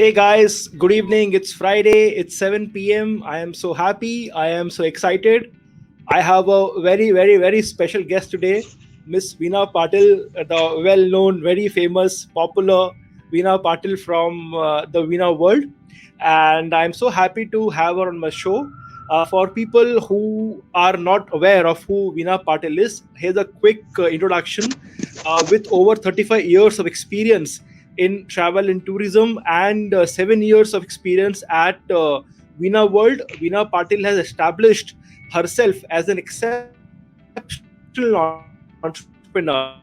Hey guys, good evening. It's Friday. It's 7 p.m. I am so happy. I am so excited. I have a very special guest today, Miss Veena Patil, the well known, very famous, popular Veena Patil from the Veena World. And I'm so happy to have her on my show. For people who are not aware of who Veena Patil is, here's a quick introduction. With over 35 years of experience in travel and tourism and 7 years of experience at Veena World, Veena Patil has established herself as an exceptional entrepreneur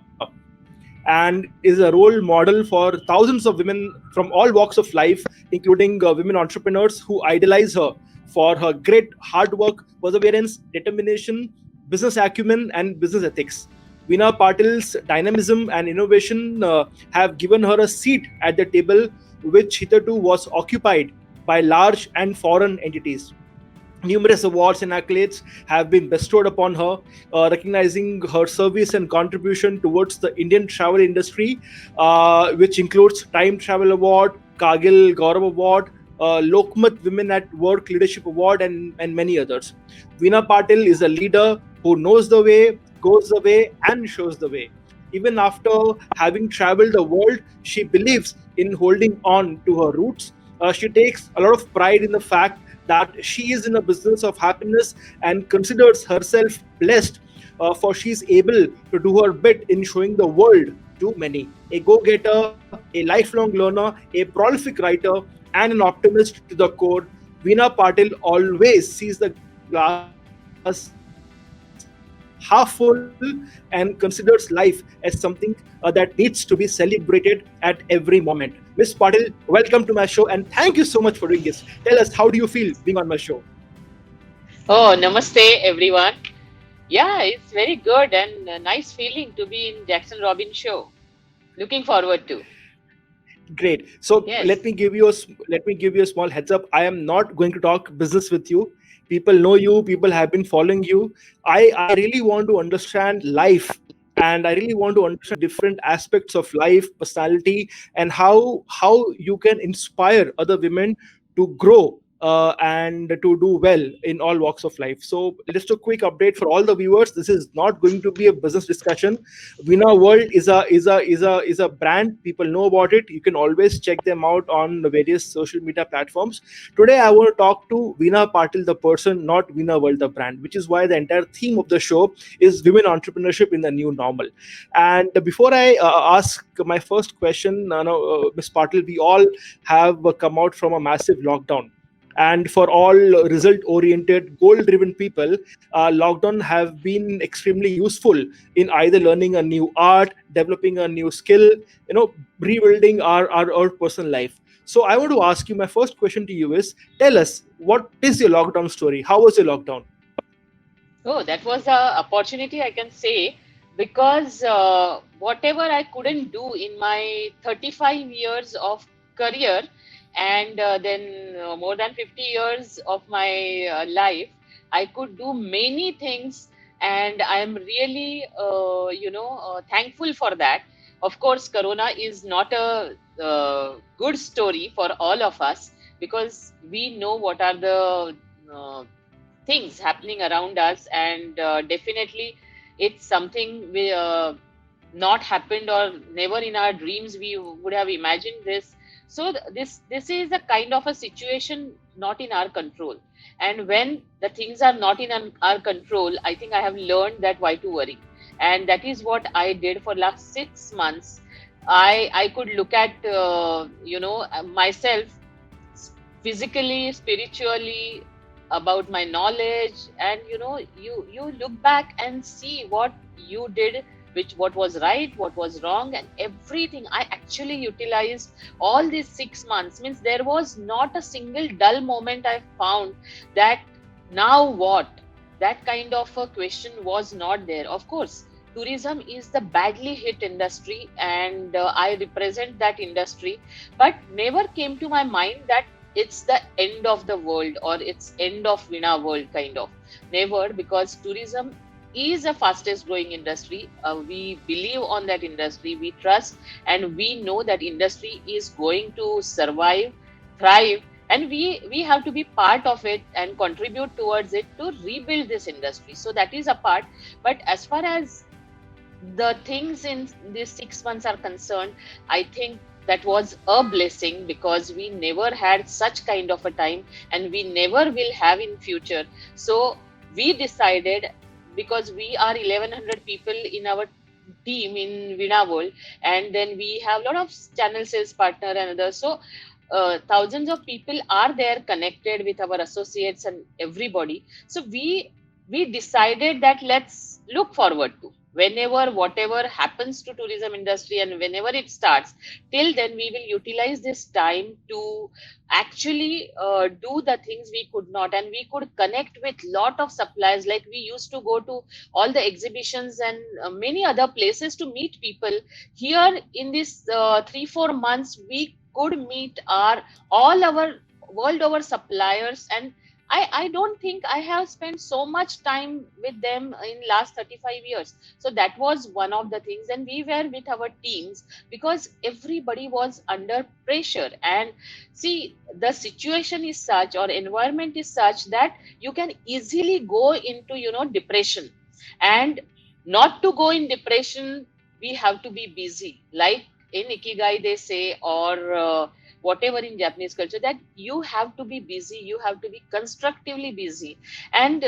and is a role model for thousands of women from all walks of life, including women entrepreneurs who idolize her for her grit, hard work, perseverance, determination, business acumen, and business ethics. Veena Patil's dynamism and innovation have given her a seat at the table which hitherto was occupied by large and foreign entities. Numerous awards and accolades have been bestowed upon her, recognizing her service and contribution towards the Indian travel industry, which includes Time Travel Award, 𝗘άρχ𝗁𝗵𝗿𝗃 Award, Lokmat Women at Work Leadership Award, and many others. Veena Patil is a leader who knows the way, goes the way, and shows the way. Even after having traveled the world, she believes in holding on to her roots. She takes a lot of pride in the fact that she is in a business of happiness and considers herself blessed, for she is able to do her bit in showing the world to many. A go getter, a lifelong learner, a prolific writer, and an optimist to the core, Veena Patil always sees the glass half full and considers life as something that needs to be celebrated at every moment. Miss Patil, welcome to my show and thank you so much for doing this. Tell us, how do you feel being on my show? Oh, namaste, everyone. Yeah, it's very good and a nice feeling to be in Jackson Robin show. Looking forward to. Great. So let Yes. me give you let me give you a small heads up. I am not going to talk business with you. People know you. People have been following you. I really want to understand life, and I really want to understand different aspects of life, personality, and how you can inspire other women to grow. And to do well in all walks of life. So, just a quick update for all the viewers. This is not going to be a business discussion. Veena World is a brand. People know about it. You can always check them out on the various social media platforms. Today, I want to talk to Veena Patil, the person, not Veena World, the brand, which is why the entire theme of the show is women entrepreneurship in the new normal. And before I ask my first question, Ms. Patil, we all have come out from a massive lockdown, and for all result oriented goal driven people, lockdown have been extremely useful in either learning a new art, developing a new skill, rebuilding our personal life. So I want to ask you, my first question to you is, tell us, what is your lockdown story? How was your lockdown? Oh, that was a opportunity I can say because whatever I couldn't do in my 35 years of career and then more than 50 years of my life, I could do many things, and I am really, thankful for that. Of course, Corona is not a good story for all of us because we know what are the uh, things happening around us, and definitely it's something we not happened, or never in our dreams we would have imagined this. So this is a kind of a situation not in our control, and when the things are not in our control, I think I have learned that why to worry, and that is what I did for last 6 months. I could look at myself physically, spiritually, about my knowledge, and you look back and see what you did, which what was right, what was wrong, and everything I actually utilized. All these 6 months means there was not a single dull moment I found that now what, that kind of a question was not there. Of course, tourism is the badly hit industry, and I represent that industry, but never came to my mind that it's the end of the world or it's end of Veena World, kind of. Never, because tourism is the fastest growing industry. We believe on that industry, we trust, and we know that industry is going to survive thrive, and we have to be part of it and contribute towards it to rebuild this industry. So that is a part. But as far as the things in these 6 months are concerned, I think that was a blessing, because we never had such kind of a time, and we never will have in future. So we decided, because we are 1100 people in our team in Veena World, and then we have a lot of channel sales partner and others. So thousands of people are there connected with our associates and everybody. So we decided that let's look forward to, whenever whatever happens to tourism industry and whenever it starts, till then we will utilize this time to actually do the things we could not, and we could connect with lot of suppliers. Like we used to go to all the exhibitions and many other places to meet people. Here in this 3-4 months, we could meet all our world over suppliers, and I don't think I have spent so much time with them in last 35 years. So that was one of the things. And we were with our teams, because everybody was under pressure. And see, the situation is such, or environment is such, that you can easily go into, depression. And not to go in depression, we have to be busy. Like in Ikigai, they say, or whatever in Japanese culture, that you have to be busy, you have to be constructively busy. And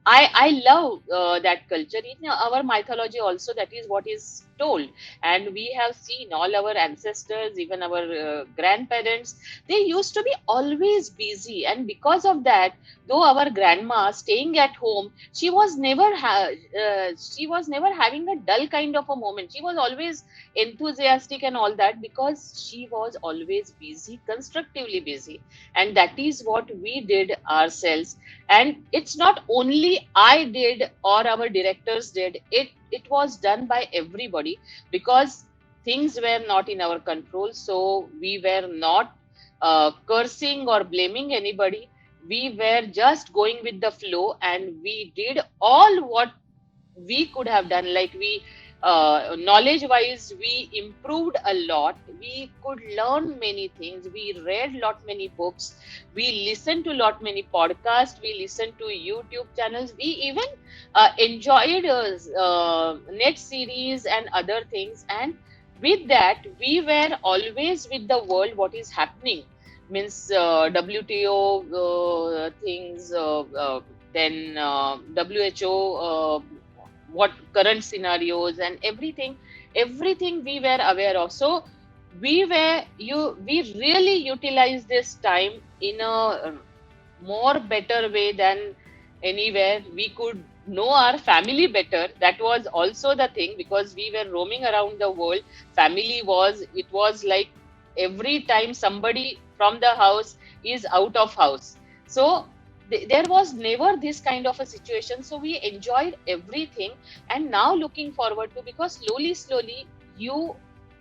I love that culture. In our mythology also, that is what is told. And we have seen all our ancestors, even our grandparents, they used to be always busy. And because of that, though our grandma staying at home, she was never she was never having a dull kind of a moment. She was always enthusiastic and all that, because she was always busy, constructively busy. And that is what we did ourselves. And it's not only I did or our directors did it, it was done by everybody, because things were not in our control. So we were not cursing or blaming anybody. We were just going with the flow, and we did all what we could have done. Like we knowledge wise, we improved a lot. We could learn many things. We read lot many books. We listened to lot many podcasts. We listened to YouTube channels. We even enjoyed net series and other things. And with that, we were always with the world, what is happening, means WTO things, then WHO, what current scenarios and everything we were aware of. So we really utilized this time in a more better way than anywhere. We could know our family better. That was also the thing, because we were roaming around the world. It was like every time somebody from the house is out of house. So there was never this kind of a situation. So we enjoyed everything. And now looking forward to, because slowly you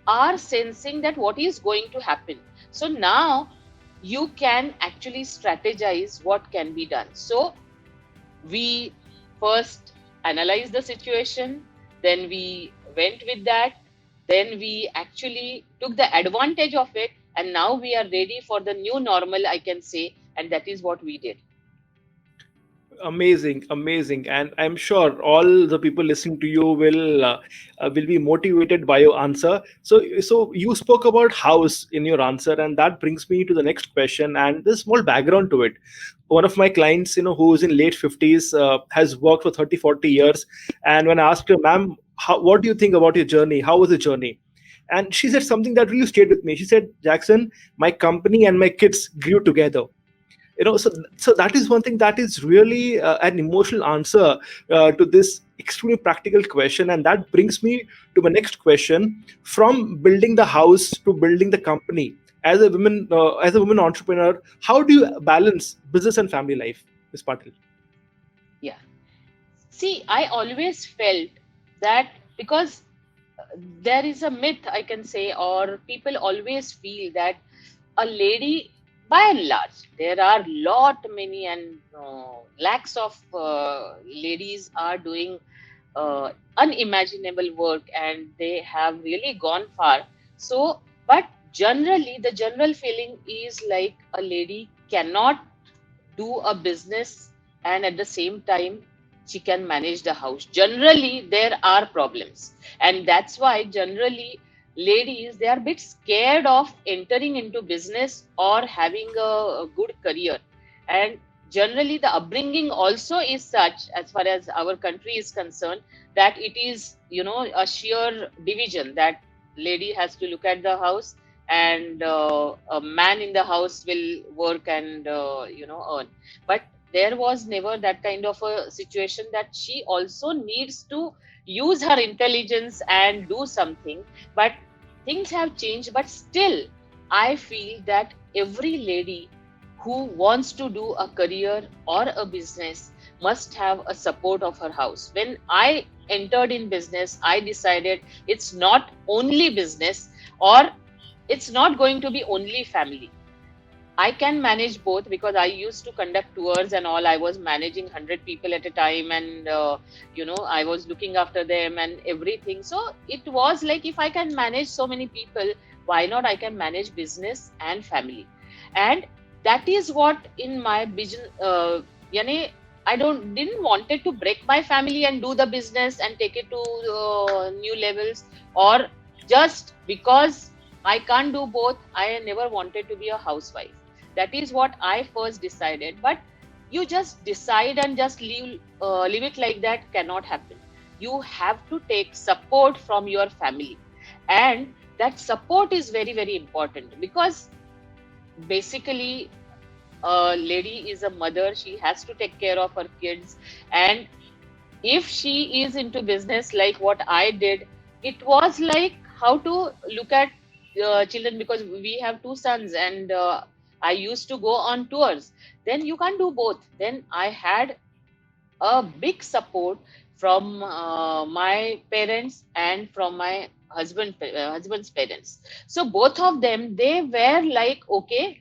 are sensing that what is going to happen. So now you can actually strategize what can be done. So we first analyzed the situation, then we went with that, then we actually took the advantage of it, and now we are ready for the new normal, I can say. And that is what we did. Amazing, and I'm sure all the people listening to you will be motivated by your answer. So you spoke about house in your answer, and that brings me to the next question, and there's small background to it. One of my clients, who's in late 50s, has worked for 30-40 years, and when I asked her, ma'am, what do you think about your journey, how was the journey? And she said something that really stayed with me. She said, Jackson, my company and my kids grew together. So that is one thing that is really an emotional answer to this extremely practical question. And that brings me to my next question: from building the house to building the company, as a woman entrepreneur, how do you balance business and family life, Ms. Patil? Yeah, see, I always felt that, because there is a myth, I can say, or people always feel that a lady, by and large, there are many and lakhs of ladies are doing unimaginable work, and they have really gone far. So, but generally the general feeling is like a lady cannot do a business and at the same time she can manage the house. Generally there are problems, and that's why generally ladies, they are a bit scared of entering into business or having a good career. And generally the upbringing also is such, as far as our country is concerned, that it is, a sheer division, that lady has to look at the house, and a man in the house will work and earn. But there was never that kind of a situation, that she also needs to use her intelligence and do something. But things have changed, but still I feel that every lady who wants to do a career or a business must have a support of her house. When I entered in business, I decided it's not only business, or it's not going to be only family. I can manage both, because I used to conduct tours and all. I was managing 100 people at a time, and I was looking after them and everything. So it was like, if I can manage so many people, why not I can manage business and family? And that is what in my vision. I didn't wanted to break my family and do the business and take it to new levels, or just because I can't do both. I never wanted to be a housewife. That is what I first decided. But you just decide and just leave it like that cannot happen. You have to take support from your family, and that support is very, very important, because basically a lady is a mother. She has to take care of her kids, and if she is into business like what I did, it was like how to look at children, because we have two sons, and I used to go on tours. Then you can't do both. Then I had a big support from my parents and from my husband's parents. So both of them, they were like, okay,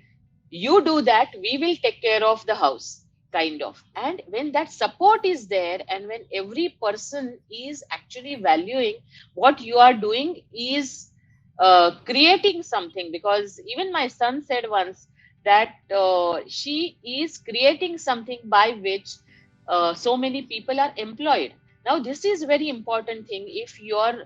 you do that, we will take care of the house, kind of. And when that support is there, and when every person is actually valuing what you are doing, is creating something. Because even my son said once that she is creating something by which so many people are employed. Now this is very important thing. If your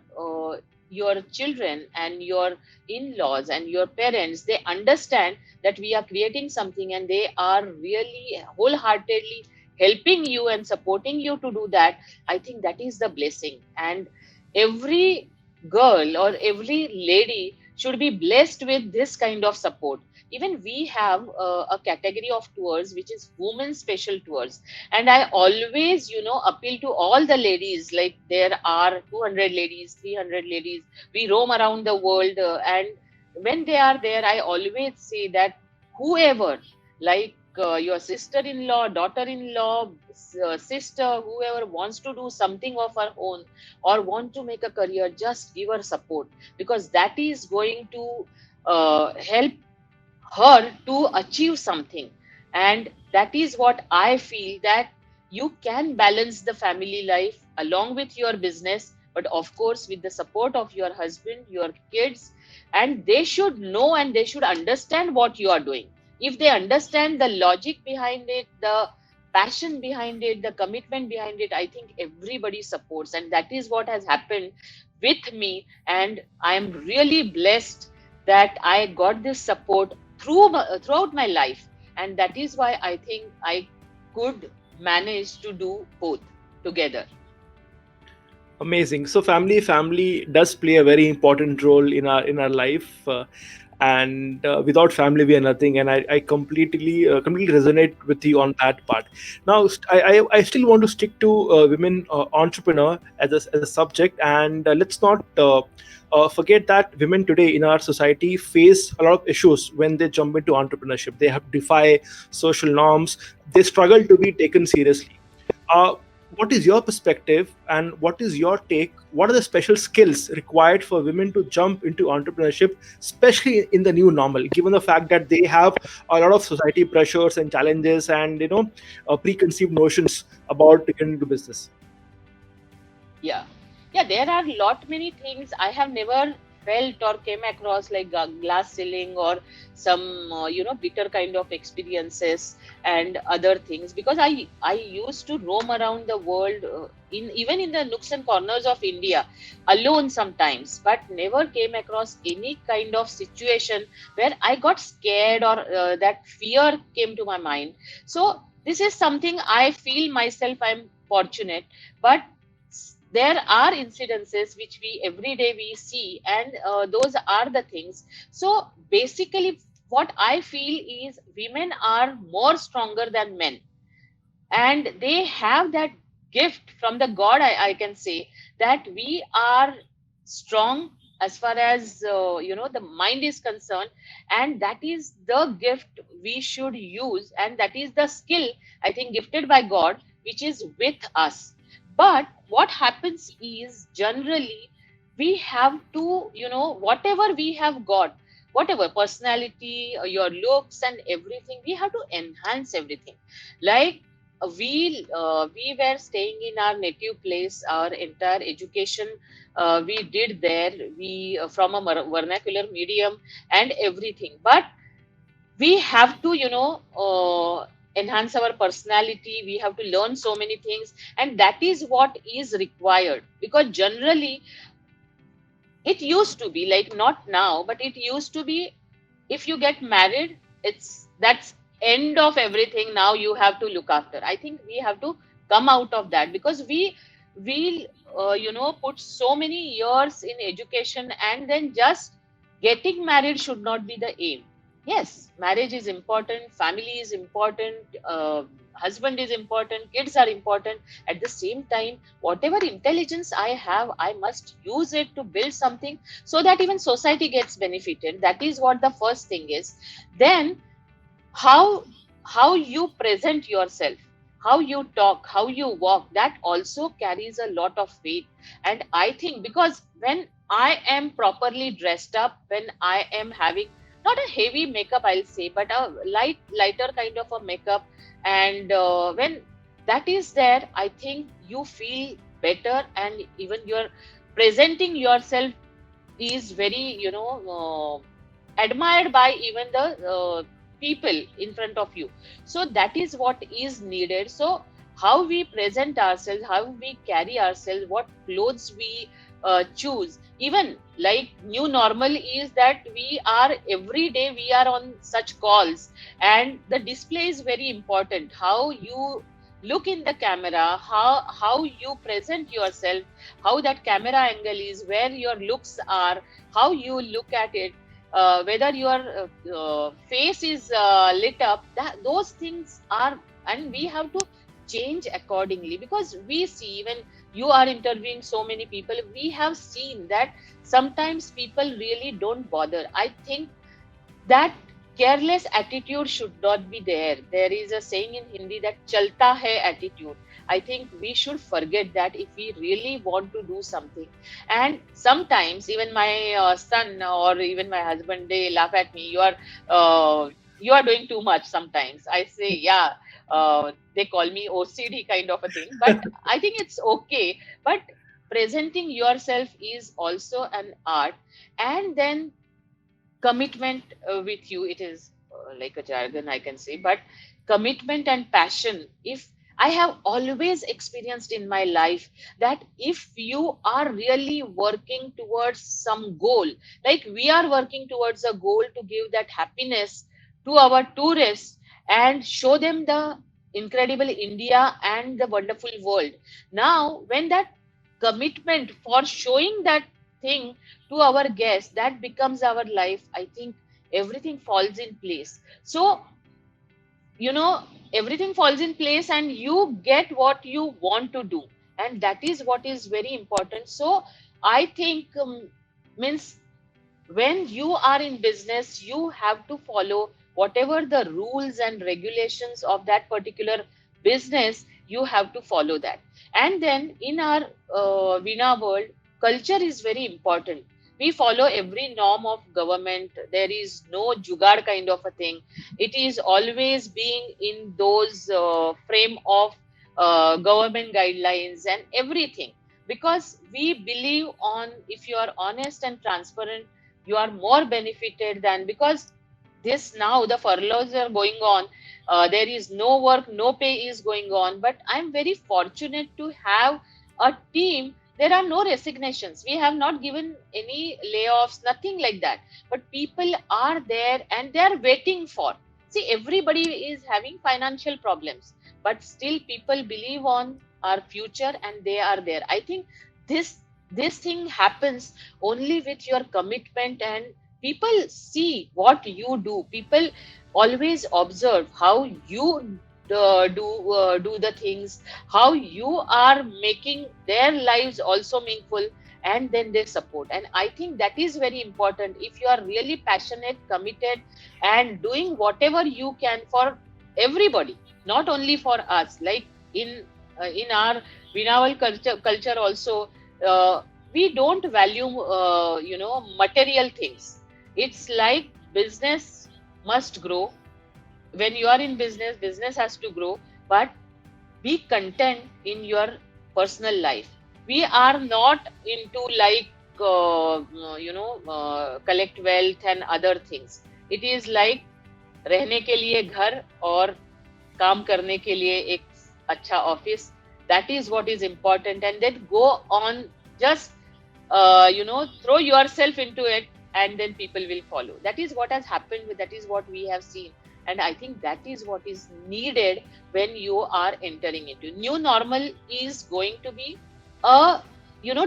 children and your in-laws and your parents, they understand that we are creating something, and they are really wholeheartedly helping you and supporting you to do that, I think that is the blessing. And every girl or every lady should be blessed with this kind of support. Even we have a category of tours which is women special tours, and I always appeal to all the ladies, like there are 200 ladies, 300 ladies, we roam around the world, and when they are there, I always say that whoever, like your sister-in-law, daughter-in-law, sister, whoever wants to do something of her own or want to make a career, just give her support, because that is going to help her to achieve something. And that is what I feel, that you can balance the family life along with your business, but of course with the support of your husband, your kids, and they should know and they should understand what you are doing. If they understand the logic behind it, the passion behind it, the commitment behind it, I think everybody supports. And that is what has happened with me, and I am really blessed that I got this support throughout my life. And that is why I think I could manage to do both together. Amazing. So family does play a very important role in our life, and without family we are nothing. And I completely resonate with you on that part. Now I still want to stick to women entrepreneur as a subject, and let's not forget that women today in our society face a lot of issues when they jump into entrepreneurship. They have to defy social norms. They struggle to be taken seriously. What is your perspective, and what is your take? What are the special skills required for women to jump into entrepreneurship, especially in the new normal, given the fact that they have a lot of society pressures and challenges and preconceived notions about getting into business? Yeah, there are lot many things. I have never felt or came across like glass ceiling or some bitter kind of experiences and other things, because I used to roam around the world, in even in the nooks and corners of India alone sometimes, but never came across any kind of situation where I got scared or that fear came to my mind. So this is something I feel myself I'm fortunate, but there are incidences which we every day we see, and those are the things. So basically what I feel is women are more stronger than men, and they have that gift from the god. I can say that we are strong as far as the mind is concerned, and that is the gift we should use, and that is the skill I think gifted by god, which is with us. But what happens is generally we have to, whatever we have got, whatever personality, your looks and everything, we have to enhance everything. Like we were staying in our native place, our entire education we did there, we from a vernacular medium and everything. But we have to enhance our personality, we have to learn so many things, and that is what is required. Because generally it used to be like, not now, but it used to be, if you get married, that's end of everything. Now you have to look after. I think we have to come out of that, because we put so many years in education, and then just getting married should not be the aim. Yes, marriage is important, family is important, husband is important, kids are important. At the same time, whatever intelligence I have, I must use it to build something, so that even society gets benefited. That is what the first thing is. Then how you present yourself, how you talk, how you walk, that also carries a lot of weight. And I think, because when I am properly dressed up, when I am having not a heavy makeup, I'll say, but a lighter kind of a makeup, and when that is there, I think you feel better, and even you're presenting yourself is very admired by even the people in front of you. So that is what is needed. So how we present ourselves, how we carry ourselves, what clothes we choose, even like new normal is that we are every day we are on such calls, and the display is very important. How you look in the camera, how you present yourself, how that camera angle is, where your looks are, how you look at it, whether your face is lit up, those things are, and we have to change accordingly. Because we see, even you are interviewing so many people, we have seen that sometimes people really don't bother. I think that careless attitude should not be there. There is a saying in Hindi that chalta hai attitude. I think we should forget that if we really want to do something. And sometimes even my son or even my husband, they laugh at me. You are doing too much sometimes. I say, yeah, they call me OCD kind of a thing, but I think it's okay. But presenting yourself is also an art. And then commitment with you, it is like a jargon, I can say, but commitment and passion. If I have always experienced in my life that if you are really working towards some goal, like we are working towards a goal to give that happiness to our tourists and show them the incredible India and the wonderful world. Now when that commitment for showing that thing to our guests, that becomes our life, I think everything falls in place. So everything falls in place, and you get what you want to do, and that is what is very important. So I think means when you are in business, you have to follow whatever the rules and regulations of that particular business. You have to follow that. And then in our Veena world, culture is very important. We follow every norm of government. There is no jugaad kind of a thing. It is always being in those frame of government guidelines and everything. because we believe on, if you are honest and transparent, you are more benefited than, because this now the furloughs are going on, there is no work, no pay is going on, but I'm very fortunate to have a team. There are no resignations, we have not given any layoffs, nothing like that, but people are there and they are waiting for, see, everybody is having financial problems, but still people believe on our future and they are there. I think this thing happens only with your commitment, and people see what you do, people always observe how you do the things, how you are making their lives also meaningful, and then they support. And I think that is very important. If you are really passionate, committed, and doing whatever you can for everybody, not only for us, like in our Veena World culture also, we don't value material things. It's like business must grow. When you are in business, business has to grow, but be content in your personal life. We are not into like collect wealth and other things. It is like रहने के लिए घर और काम करने के लिए एक अच्छा office. That is what is important, and then go on, just throw yourself into it, and then people will follow. That is what has happened, that is what we have seen, and I think that is what is needed when you are entering into new normal. Is going to be a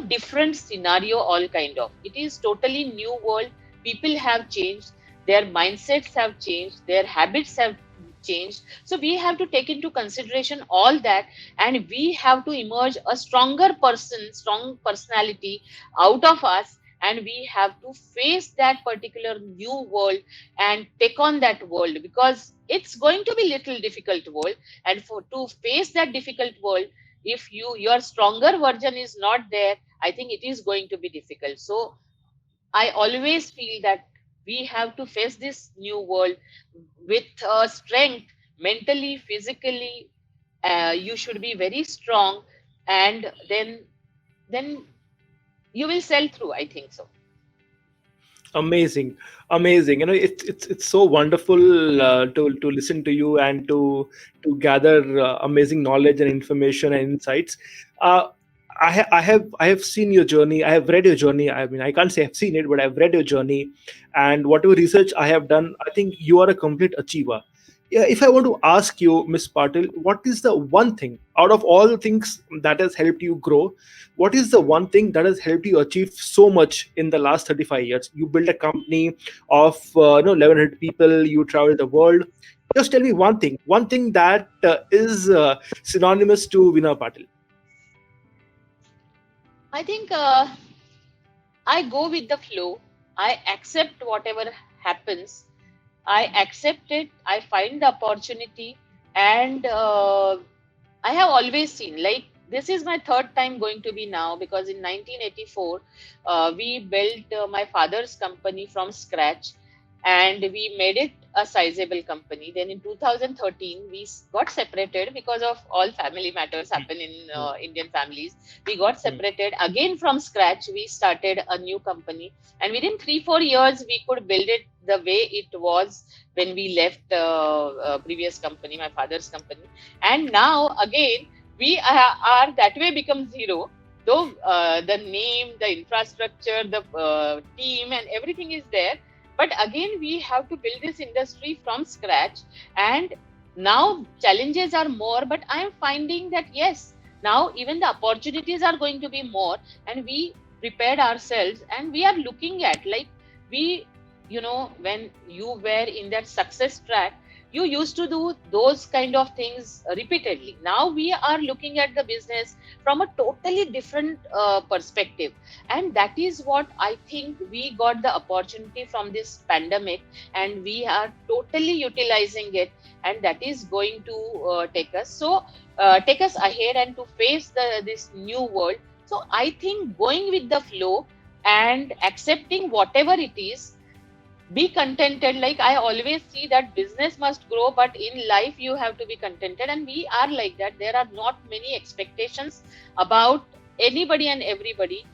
different scenario, all kind of, it is totally new world. People have changed, their mindsets have changed, their habits have changed, so we have to take into consideration all that, and we have to emerge a stronger person, strong personality out of us, and we have to face that particular new world and take on that world, because it's going to be little difficult world, and for to face that difficult world, if your stronger version is not there, I think it is going to be difficult. So I always feel that we have to face this new world with strength, mentally, physically. You should be very strong, and then you will sell through. I think so. Amazing. It's so wonderful to listen to you and to gather amazing knowledge and information and insights. uh, I have seen your journey. I have read your journey. I mean, I can't say I've seen it, but I've read your journey, and whatever research I have done, I think you are a complete achiever. Yeah, if I want to ask you, Miss Patil, what is the one thing out of all the things that has helped you grow? What is the one thing that has helped you achieve so much in the last 35 years? You built a company of 1,100 people. You traveled the world. Just tell me one thing that is synonymous to Veena Patil. I think I go with the flow. I accept whatever happens. I accept it. I find the opportunity, and I have always seen, like, this is my third time going to be now, because in 1984 we built my father's company from scratch, and we made it a sizable company. Then in 2013 we got separated because of all family matters happen in Indian families. We got separated again from scratch. We started a new company, and within 3-4 years we could build it the way it was when we left previous company, my father's company. And now again we are that way become zero, though the name, the infrastructure, the team and everything is there, but again we have to build this industry from scratch. And now challenges are more, but I am finding that yes, now even the opportunities are going to be more, and we prepared ourselves, and we are looking at, like, we, when you were in that success track, you used to do those kind of things repeatedly. Now we are looking at the business from a totally different perspective, and that is what I think we got the opportunity from this pandemic, and we are totally utilizing it, and that is going to take us ahead and to face this new world. So I think going with the flow and accepting whatever it is, be contented. Like, I always see that business must grow, but in life you have to be contented, and we are like that. There are not many expectations about anybody and everybody,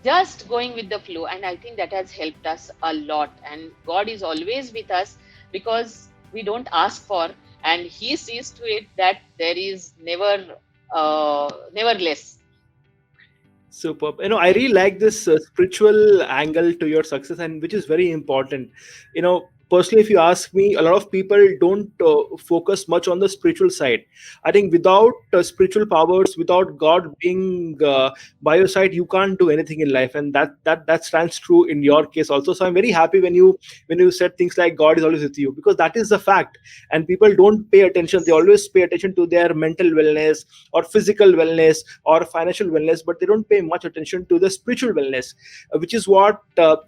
just going with the flow. And I think that has helped us a lot. And God is always with us because we don't ask for, and He sees to it that there is never less. Superb. I really like this spiritual angle to your success, and which is very important. Personally, if you ask me, a lot of people don't focus much on the spiritual side. I think without spiritual powers, without God being by your side, you can't do anything in life, and that stands true in your case also. So I'm very happy when you said things like God is always with you, because that is the fact. And people don't pay attention. They always pay attention to their mental wellness or physical wellness or financial wellness, but they don't pay much attention to the spiritual wellness, which is what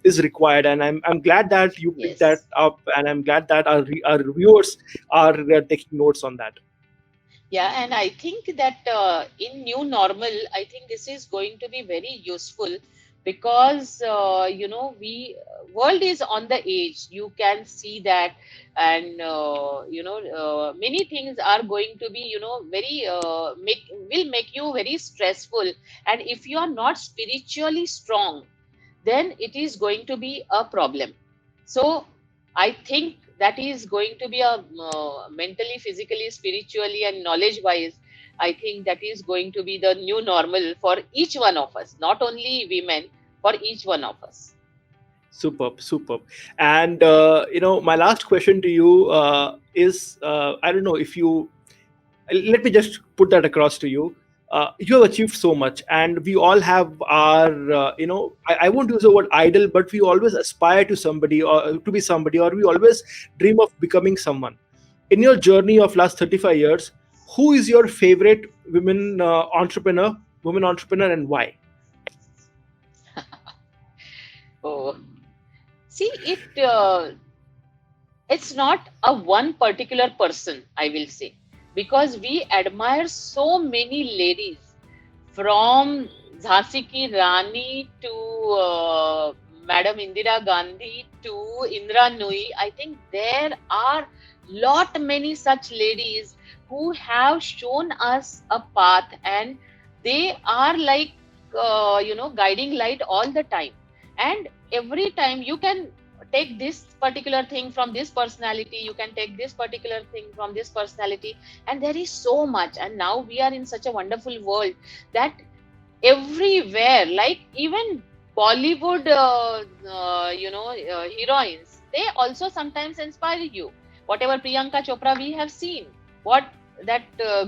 is required. And I'm glad that you picked that Yes. up, and I'm glad that our viewers are taking notes on that. Yeah, and I think that in new normal, I think this is going to be very useful because we world is on the edge. You can see that, and many things are going to be very will make you very stressful. And if you are not spiritually strong, then it is going to be a problem. So I think that is going to be a mentally, physically, spiritually, and knowledge wise. I think that is going to be the new normal for each one of us, not only women, for each one of us. Superb, superb. And my last question to you is, I don't know if you let me just put that across to you. You have achieved so much, and we all have our I won't use the word idol, but we always aspire to somebody, or to be somebody, or we always dream of becoming someone. In your journey of last 35 years, who is your favorite women entrepreneur, and why? Oh, see, it's not a one particular person, I will say, because we admire so many ladies, from 𝗪ន់ki Rani to Madam Indira Gandhi to Indra Nui. I think there are lot many such ladies who have shown us a path, and they are like guiding light all the time. And every time you can take this particular thing from this personality, you can take this particular thing from this personality, and there is so much. And now we are in such a wonderful world that everywhere, like even Bollywood heroines, they also sometimes inspire you. Whatever Priyanka Chopra we have seen, what that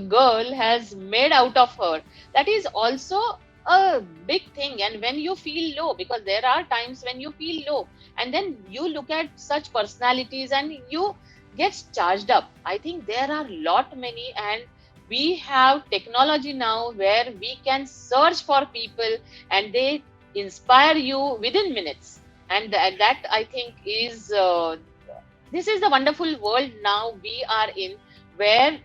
girl has made out of her, that is also a big thing. And when you feel low, because there are times when you feel low, and then you look at such personalities and you get charged up. I think there are lot many, and we have technology now where we can search for people and they inspire you within minutes. And that I think is this is the wonderful world now we are in, where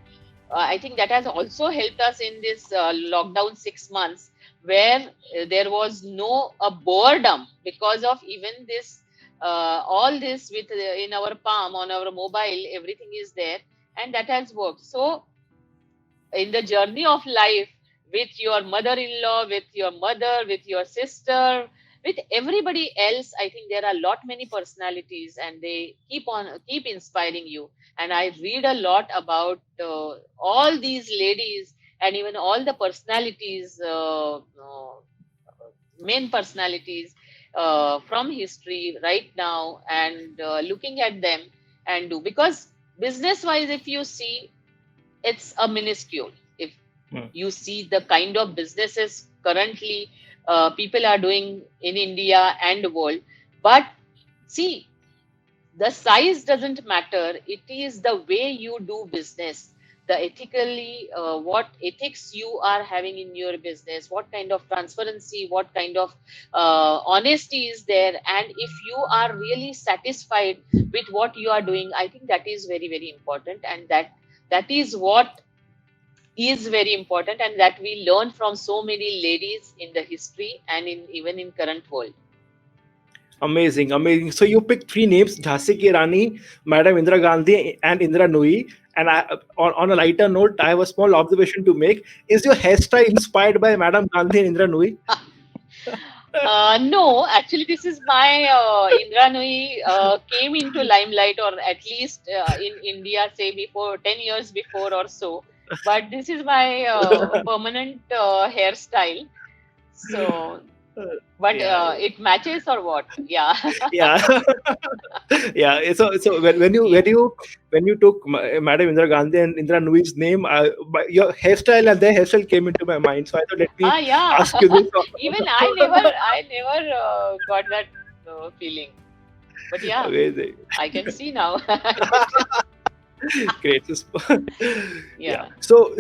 I think that has also helped us in this lockdown 6 months, where there was no boredom because of even this all this with in our palm, on our mobile, everything is there, and that has worked. So in the journey of life, with your mother-in-law, with your mother, with your sister, with everybody else, I think there are a lot many personalities, and they keep inspiring you. And I read a lot about all these ladies, and even all the personalities, main personalities from history right now, and looking at them and do, because business wise, if you see, it's a minuscule. If Hmm. you see the kind of businesses currently people are doing in India and world, but see, the size doesn't matter. It is the way you do business, the ethically, what ethics you are having in your business, what kind of transparency, what kind of honesty is there, and if you are really satisfied with what you are doing, I think that is very, very important. And that is what is very important, and that we learn from so many ladies in the history and in even in current world. Amazing, amazing. So you picked three names: 𝗪cie𝗵𝗵𝗃, Madam Indira Gandhi, and Indira Nui. And on a lighter note, I have a small observation to make. Is your hairstyle inspired by Madam Gandhi and Indira Nui? No, actually, this is my Indira Nui came into limelight, or at least in India, say before 10 years before or so. But this is my permanent hairstyle. So, but Yeah, it matches or what? Yeah. yeah, yeah. So when you took Madam Indira Gandhi and Indira Nui's name, your hairstyle and their hairstyle came into my mind. So I thought, let me Yeah. ask you this. Even I never got that feeling. But yeah, Amazing. I can see now. Great. Yeah. Yeah. So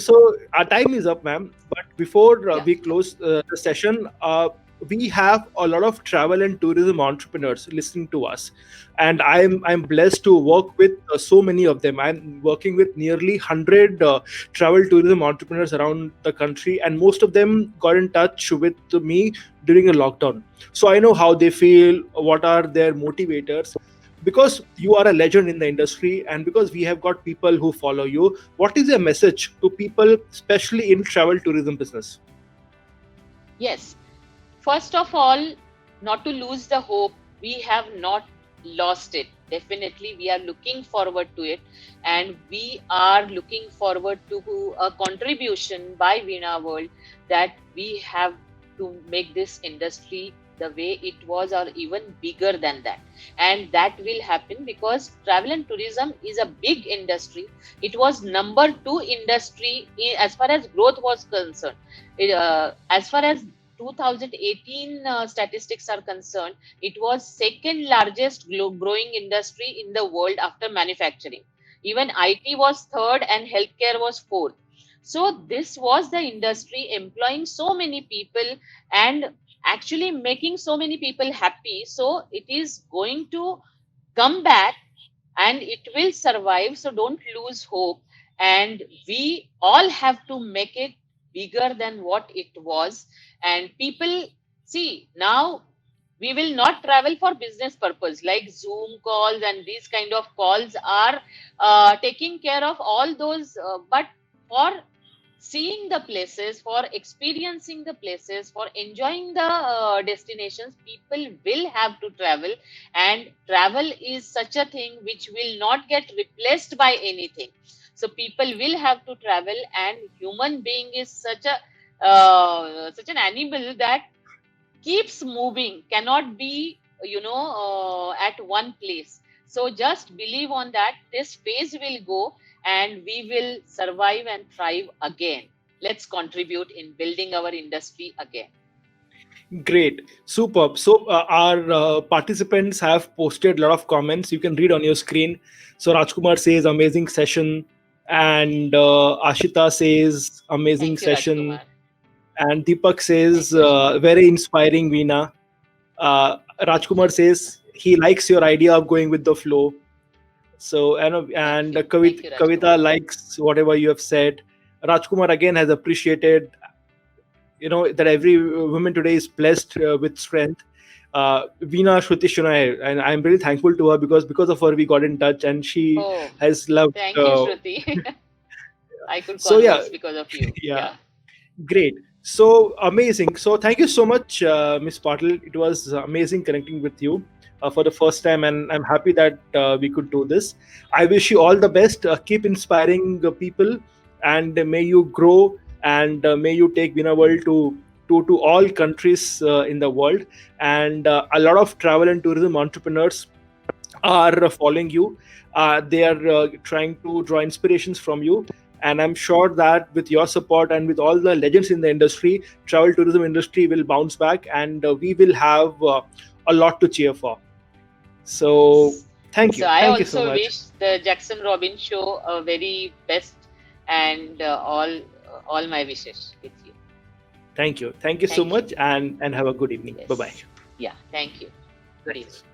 our time is up, ma'am. But before Yeah. we close the session, we have a lot of travel and tourism entrepreneurs listening to us, and I'm blessed to work with so many of them. I'm working with nearly 100 travel tourism entrepreneurs around the country, and most of them got in touch with me during the lockdown. So I know how they feel, what are their motivators. Because you are a legend in the industry and because we have got people who follow you, what is your message to people, especially in travel tourism business? Yes. First of all, not to lose the hope. We have not lost it. Definitely, we are looking forward to it, and we are looking forward to a contribution by Veena World, that we have to make this industry the way it was, or even bigger than that. And that will happen because travel and tourism is a big industry. It was number two industry as far as growth was concerned. As far as 2018 statistics are concerned, it was second largest growing industry in the world after manufacturing. Even IT was third and healthcare was fourth. So this was the industry employing so many people and actually making so many people happy. So it is going to come back and it will survive. So don't lose hope. And we all have to make it bigger than what it was. And people see now, we will not travel for business purpose, like Zoom calls and these kind of calls are taking care of all those, but for seeing the places, for experiencing the places, for enjoying the destinations, people will have to travel. And travel is such a thing which will not get replaced by anything. So people will have to travel, and human being is such an animal that keeps moving, cannot be at one place. So just believe on that. This phase will go and we will survive and thrive again. Let's contribute in building our industry again. Great, superb. So our participants have posted a lot of comments. You can read on your screen. So Rajkumar says amazing session, and Ashita says amazing Thank you, session, Rajkumar. and Deepak says Thank you, Ashita. very inspiring, Veena. Rajkumar says he likes your idea of going with the flow. So and Thank you, Kavita Rajkumar. likes whatever you have said. Rajkumar again has appreciated, that every woman today is blessed with strength. Veena 𝗪ci𝗵𝗃𝗍𝗪, and I'm really thankful to her because of her we got in touch, and she Oh, has loved. thank you, Shruti. I could So yeah, converse because of you. yeah, Yeah. great. So amazing. So thank you so much, Miss Patil. It was amazing connecting with you for the first time, and I'm happy that we could do this. I wish you all the best. Keep inspiring people, and may you grow, and may you take Veena World to all countries in the world. And a lot of travel and tourism entrepreneurs are following you. They are trying to draw inspirations from you. And I'm sure that with your support and with all the legends in the industry, travel tourism industry will bounce back, and we will have a lot to cheer for. So Yes. thank So you. I Thank you so also much. wish the Jackson Robin show a very best, and all my wishes with you. Thank you. Thank you so Thank you. much, and have a good evening. Bye bye. Yes. Yeah. Thank you. Good evening.